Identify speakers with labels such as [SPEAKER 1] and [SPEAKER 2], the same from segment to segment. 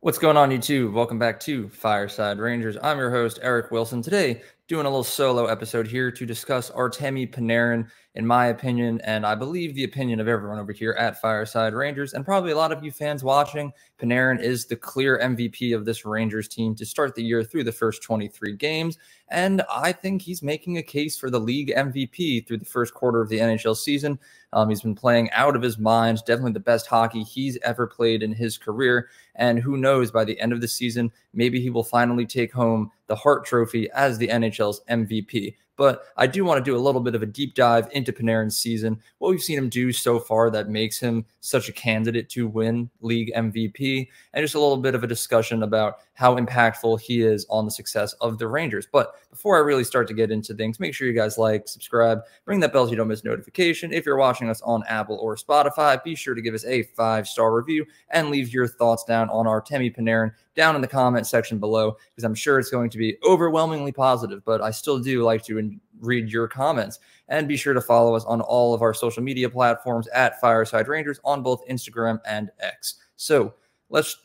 [SPEAKER 1] What's going on, YouTube? Welcome back to Fireside Rangers. I'm your host, Eric Wilson. Today, doing a little solo episode here to discuss Artemi Panarin, in my opinion, and I believe the opinion of everyone over here at Fireside Rangers, and probably a lot of you fans watching. Panarin is the clear MVP of this Rangers team to start the year through the first 23 games, and I think he's making a case for the league MVP through the first quarter of the NHL season. He's been playing out of his mind, definitely the best hockey he's ever played in his career. And who knows, by the end of the season, maybe he will finally take home the Hart Trophy as the NHL's MVP. But I do want to do a little bit of a deep dive into Panarin's season, what we've seen him do so far that makes him such a candidate to win league MVP, and just a little bit of a discussion about how impactful he is on the success of the Rangers. But before I really start to get into things, make sure you guys like, subscribe, ring that bell so you don't miss notification. If you're watching us on Apple or Spotify, be sure to give us a 5-star review and leave your thoughts down on Artemi Panarin down in the comment section below, because I'm sure it's going to be overwhelmingly positive, but I still do like to read your comments. And be sure to follow us on all of our social media platforms at Fireside Rangers on both Instagram and X. So let's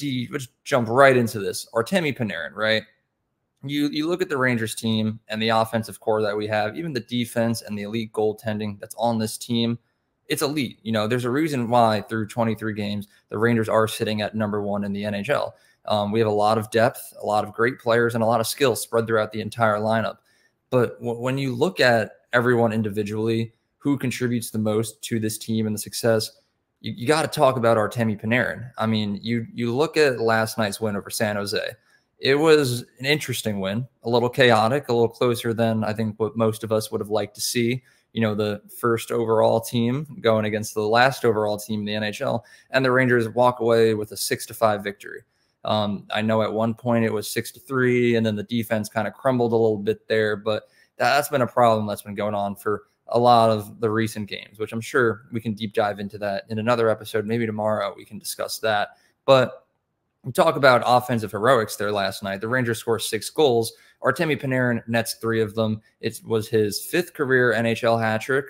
[SPEAKER 1] jump right into this. Artemi Panarin, right? You look at the Rangers team and the offensive core that we have, even the defense and the elite goaltending that's on this team, it's elite. You know, there's a reason why through 23 games, the Rangers are sitting at number one in the NHL. We have a lot of depth, a lot of great players, and a lot of skill spread throughout the entire lineup. But when you look at everyone individually, who contributes the most to this team and the success, you got to talk about Artemi Panarin. I mean, you look at last night's win over San Jose. It was an interesting win, a little chaotic, a little closer than I think what most of us would have liked to see. You know, the first overall team going against the last overall team in the NHL, and the Rangers walk away with a 6-5 victory. I know at one point it was 6-3, and then the defense kind of crumbled a little bit there, but that's been a problem that's been going on for a lot of the recent games, which I'm sure we can deep dive into that in another episode. Maybe tomorrow we can discuss that. But we talk about offensive heroics there last night. The Rangers score 6 goals. Artemi Panarin nets 3 of them. It was his 5th career NHL hat trick.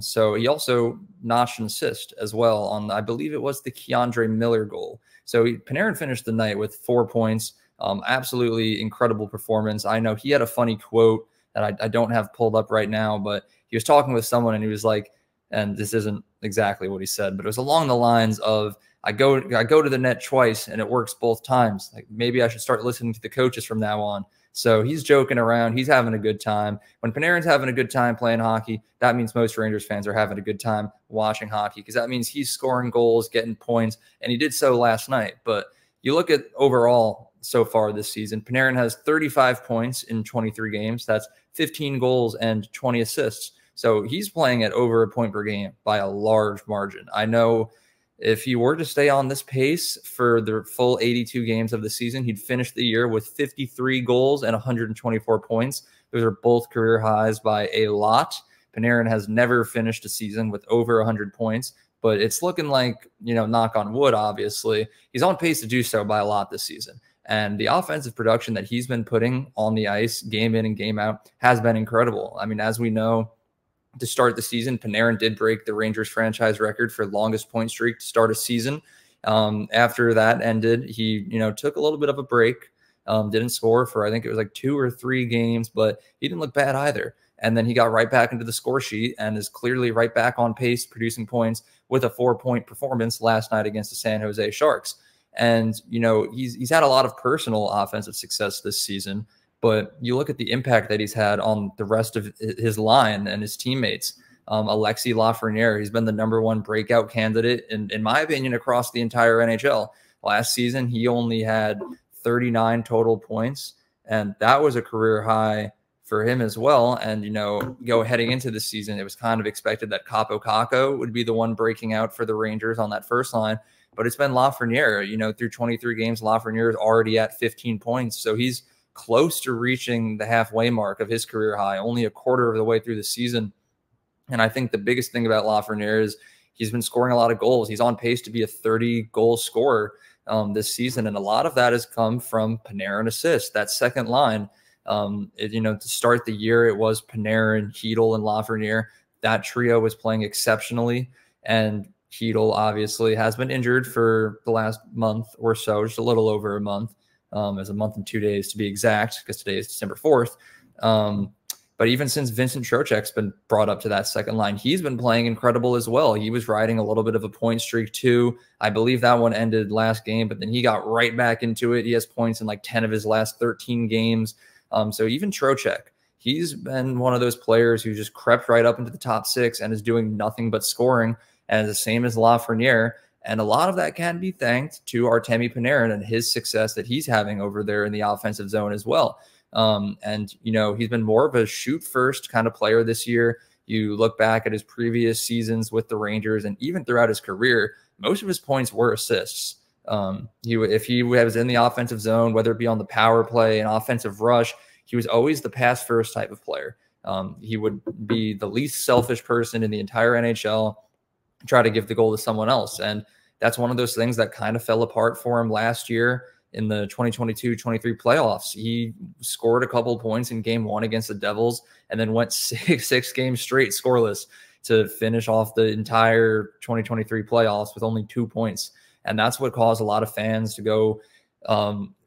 [SPEAKER 1] So he also notched an assist as well on, I believe it was the Keandre Miller goal. So Panarin finished the night with 4 points. Absolutely incredible performance. I know he had a funny quote that I don't have pulled up right now, but he was talking with someone and he was like, and this isn't exactly what he said, but it was along the lines of, I go to the net twice and it works both times. Like, maybe I should start listening to the coaches from now on. So he's joking around. He's having a good time. When Panarin's having a good time playing hockey, that means most Rangers fans are having a good time watching hockey, because that means he's scoring goals, getting points, and he did so last night. But you look at overall so far this season, Panarin has 35 points in 23 games. That's 15 goals and 20 assists. So he's playing at over a point per game by a large margin. I know if he were to stay on this pace for the full 82 games of the season, he'd finish the year with 53 goals and 124 points. Those are both career highs by a lot. Panarin has never finished a season with over 100 points, but it's looking like, you know, knock on wood, obviously, he's on pace to do so by a lot this season. And the offensive production that he's been putting on the ice game in and game out has been incredible. I mean, as we know, to start the season, Panarin did break the Rangers franchise record for longest point streak to start a season. After that ended, he, took a little bit of a break, didn't score for, I think it was like 2 or 3 games, but he didn't look bad either. And then he got right back into the score sheet and is clearly right back on pace, producing points with a 4-point performance last night against the San Jose Sharks. And, he's had a lot of personal offensive success this season, but you look at the impact that he's had on the rest of his line and his teammates. Alexis Lafreniere, he's been the #1 breakout candidate, in my opinion, across the entire NHL. Last season, he only had 39 total points, and that was a career high for him as well. And, heading into the season, it was kind of expected that Kaapo Kakko would be the one breaking out for the Rangers on that first line. But it's been Lafreniere. Through 23 games, Lafreniere is already at 15 points. So he's close to reaching the halfway mark of his career high, only a quarter of the way through the season. And I think the biggest thing about Lafreniere is he's been scoring a lot of goals. He's on pace to be a 30-goal scorer this season, and a lot of that has come from Panarin assists. That second line, to start the year, it was Panarin, Chytil, and Lafreniere. That trio was playing exceptionally, and Chytil obviously has been injured for the last month or so, just a little over a month, as a month and 2 days to be exact, because today is December 4th. But even since Vincent Trocheck's been brought up to that second line, he's been playing incredible as well. He was riding a little bit of a point streak too. I believe that one ended last game, but then he got right back into it. He has points in like 10 of his last 13 games. So even Trocheck, he's been one of those players who just crept right up into the top 6 and is doing nothing but scoring, and the same as Lafreniere. And a lot of that can be thanked to Artemi Panarin and his success that he's having over there in the offensive zone as well. And, you know, he's been more of a shoot first kind of player this year. You look back at his previous seasons with the Rangers and even throughout his career, most of his points were assists. If he was in the offensive zone, whether it be on the power play, an offensive rush, he was always the pass first type of player. He would be the least selfish person in the entire NHL, try to give the goal to someone else. And that's one of those things that kind of fell apart for him last year in the 2022-23 playoffs. He scored a couple of points in game 1 against the Devils and then went six games straight scoreless to finish off the entire 2023 playoffs with only 2 points. And that's what caused a lot of fans to go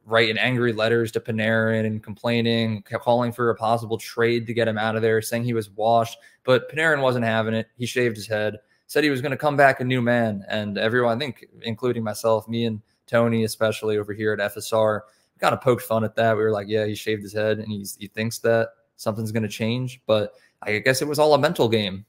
[SPEAKER 1] writing angry letters to Panarin and complaining, calling for a possible trade to get him out of there, saying he was washed. But Panarin wasn't having it. He shaved his head, said he was going to come back a new man. And everyone, I think, including myself, me and Tony, especially over here at FSR, kind of poked fun at that. We were like, yeah, he shaved his head and he thinks that something's going to change. But I guess it was all a mental game,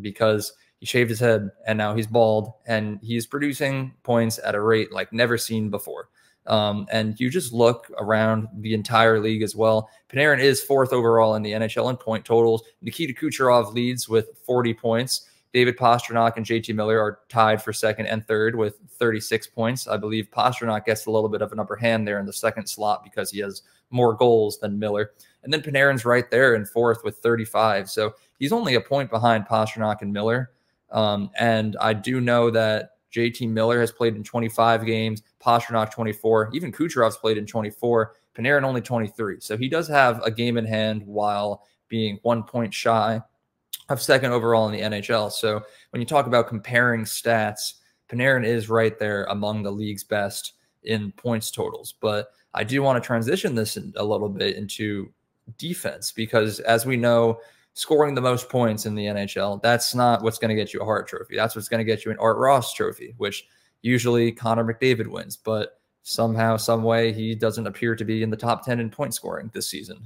[SPEAKER 1] because he shaved his head and now he's bald and he's producing points at a rate like never seen before. And you just look around the entire league as well. Panarin is 4th overall in the NHL in point totals. Nikita Kucherov leads with 40 points. David Pastrnak and JT Miller are tied for 2nd and 3rd with 36 points. I believe Pastrnak gets a little bit of an upper hand there in the 2nd slot because he has more goals than Miller. And then Panarin's right there in 4th with 35. So he's only a point behind Pastrnak and Miller. And I do know that JT Miller has played in 25 games, Pastrnak 24, even Kucherov's played in 24, Panarin only 23. So he does have a game in hand while being 1 point shy of 2nd overall in the NHL. So when you talk about comparing stats, Panarin is right there among the league's best in points totals. But I do want to transition this a little bit into defense, because as we know, scoring the most points in the NHL, that's not what's going to get you a Hart Trophy. That's what's going to get you an Art Ross Trophy, which usually Connor McDavid wins. But somehow, some way, he doesn't appear to be in the top 10 in point scoring this season.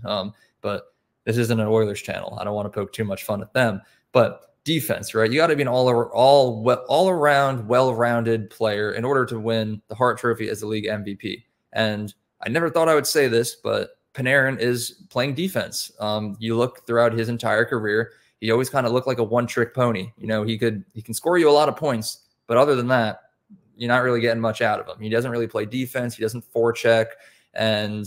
[SPEAKER 1] But this isn't an Oilers channel. I don't want to poke too much fun at them. But defense, right? You got to be an all-around, well-rounded player in order to win the Hart Trophy as the league MVP. And I never thought I would say this, but Panarin is playing defense. You look throughout his entire career, he always kind of looked like a one-trick pony. You know, he can score you a lot of points, but other than that, you're not really getting much out of him. He doesn't really play defense. He doesn't forecheck, and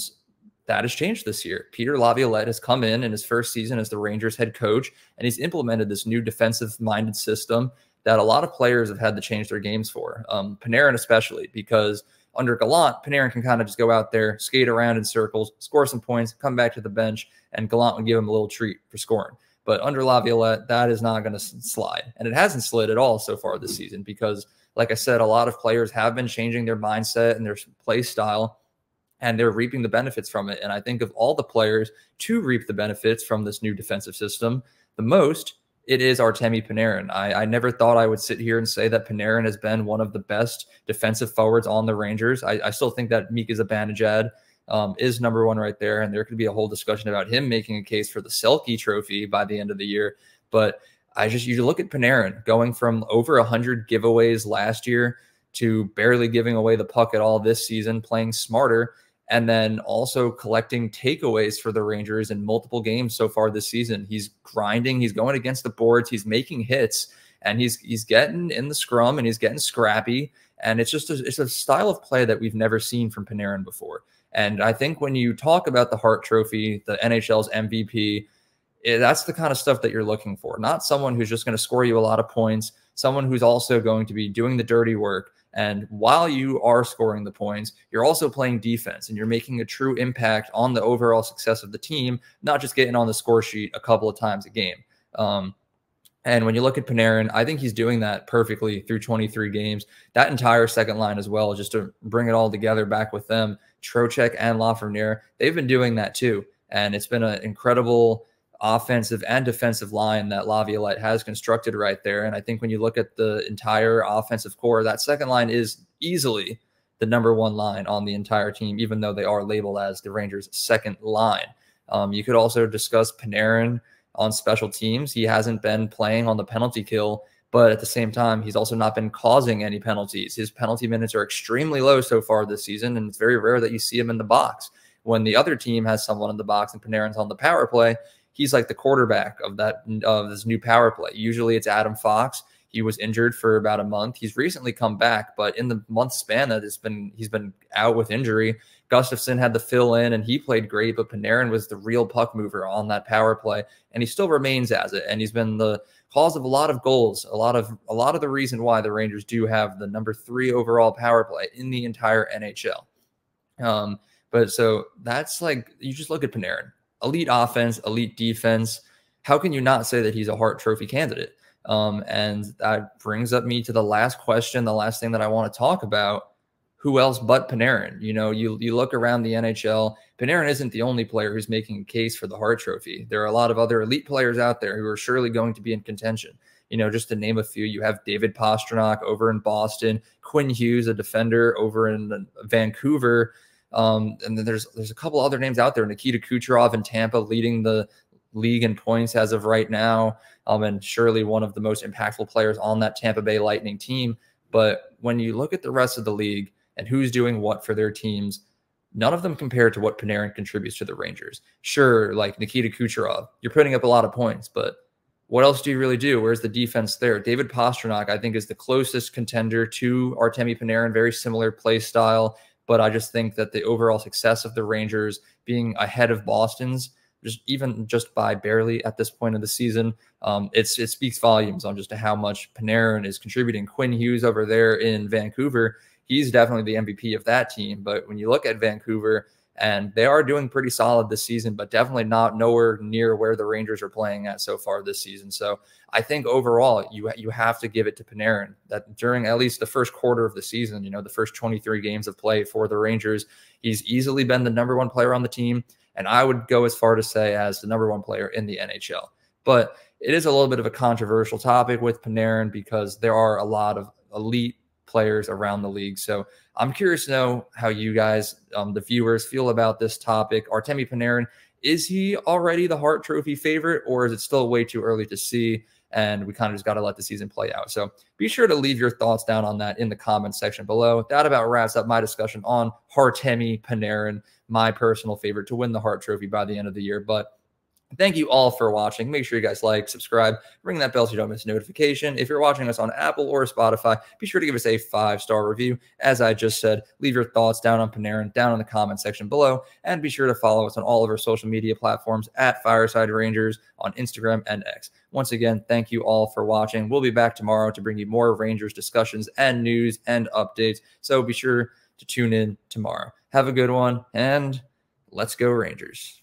[SPEAKER 1] that has changed this year. Peter Laviolette has come in his first season as the Rangers head coach, and he's implemented this new defensive-minded system that a lot of players have had to change their games for. Panarin especially, because under Gallant, Panarin can kind of just go out there, skate around in circles, score some points, come back to the bench, and Gallant would give him a little treat for scoring. But under Laviolette, that is not going to slide. And it hasn't slid at all so far this season because, like I said, a lot of players have been changing their mindset and their play style, and they're reaping the benefits from it. And I think of all the players to reap the benefits from this new defensive system, the most, it is Artemi Panarin. I never thought I would sit here and say that Panarin has been one of the best defensive forwards on the Rangers. I still think that Mika Zibanejad is number 1 right there, and there could be a whole discussion about him making a case for the Selke Trophy by the end of the year. But you look at Panarin going from over 100 giveaways last year to barely giving away the puck at all this season, playing smarter, and then also collecting takeaways for the Rangers in multiple games so far this season. He's grinding. He's going against the boards. He's making hits, and he's getting in the scrum, and he's getting scrappy. And it's just it's a style of play that we've never seen from Panarin before. And I think when you talk about the Hart Trophy, the NHL's MVP, that's the kind of stuff that you're looking for. Not someone who's just going to score you a lot of points, someone who's also going to be doing the dirty work. And while you are scoring the points, you're also playing defense and you're making a true impact on the overall success of the team, not just getting on the score sheet a couple of times a game. And when you look at Panarin, I think he's doing that perfectly through 23 games. That entire second line as well, just to bring it all together back with them, Trocheck and Lafreniere, they've been doing that too. And it's been an incredible offensive and defensive line that Laviolette has constructed right there. And I think when you look at the entire offensive core, that second line is easily the #1 line on the entire team, even though they are labeled as the Rangers' second line. You could also discuss Panarin on special teams. He hasn't been playing on the penalty kill, but at the same time, he's also not been causing any penalties. His penalty minutes are extremely low so far this season, and it's very rare that you see him in the box. When the other team has someone in the box and Panarin's on the power play, he's like the quarterback of this new power play. Usually it's Adam Fox. He was injured for about a month. He's recently come back, but in the month span that he's been out with injury, Gustafsson had to fill in and he played great, but Panarin was the real puck mover on that power play, and he still remains as it. And he's been the cause of a lot of goals, a lot of the reason why the Rangers do have the #3 overall power play in the entire NHL. But so that's like, you just look at Panarin, elite offense, elite defense. How can you not say that he's a Hart Trophy candidate? And that brings up me to the last question, the last thing that I want to talk about. Who else but Panarin? You know, you look around the NHL, Panarin isn't the only player who's making a case for the Hart Trophy. There are a lot of other elite players out there who are surely going to be in contention. You know, just to name a few, you have David Pastrnak over in Boston, Quinn Hughes, a defender over in Vancouver. And then there's a couple other names out there. Nikita Kucherov in Tampa leading the league in points as of right now. And surely one of the most impactful players on that Tampa Bay Lightning team. But when you look at the rest of the league and who's doing what for their teams, none of them compare to what Panarin contributes to the Rangers. Sure, like Nikita Kucherov, you're putting up a lot of points, but what else do you really do? Where's the defense there? David Pastrnak, I think, is the closest contender to Artemi Panarin, very similar play style. But I just think that the overall success of the Rangers being ahead of Boston's, just by barely at this point of the season, it speaks volumes on just how much Panarin is contributing. Quinn Hughes over there in Vancouver, he's definitely the MVP of that team. But when you look at Vancouver, and they are doing pretty solid this season, but definitely nowhere near where the Rangers are playing at so far this season. So I think overall, you have to give it to Panarin that during at least the first quarter of the season, you know, the first 23 games of play for the Rangers, he's easily been the #1 player on the team. And I would go as far to say as the #1 player in the NHL. But it is a little bit of a controversial topic with Panarin because there are a lot of elite players around the league. So I'm curious to know how you guys, the viewers, feel about this topic. Artemi Panarin, is he already the Hart Trophy favorite, or is it still way too early to see? And we kind of just got to let the season play out. So be sure to leave your thoughts down on that in the comments section below. That about wraps up my discussion on Artemi Panarin, my personal favorite to win the Hart Trophy by the end of the year. But thank you all for watching. Make sure you guys like, subscribe, ring that bell so you don't miss a notification. If you're watching us on Apple or Spotify, be sure to give us a 5-star review. As I just said, leave your thoughts down on Panarin down in the comment section below, and be sure to follow us on all of our social media platforms at Fireside Rangers on Instagram and X. Once again, thank you all for watching. We'll be back tomorrow to bring you more Rangers discussions and news and updates. So be sure to tune in tomorrow. Have a good one, and let's go Rangers.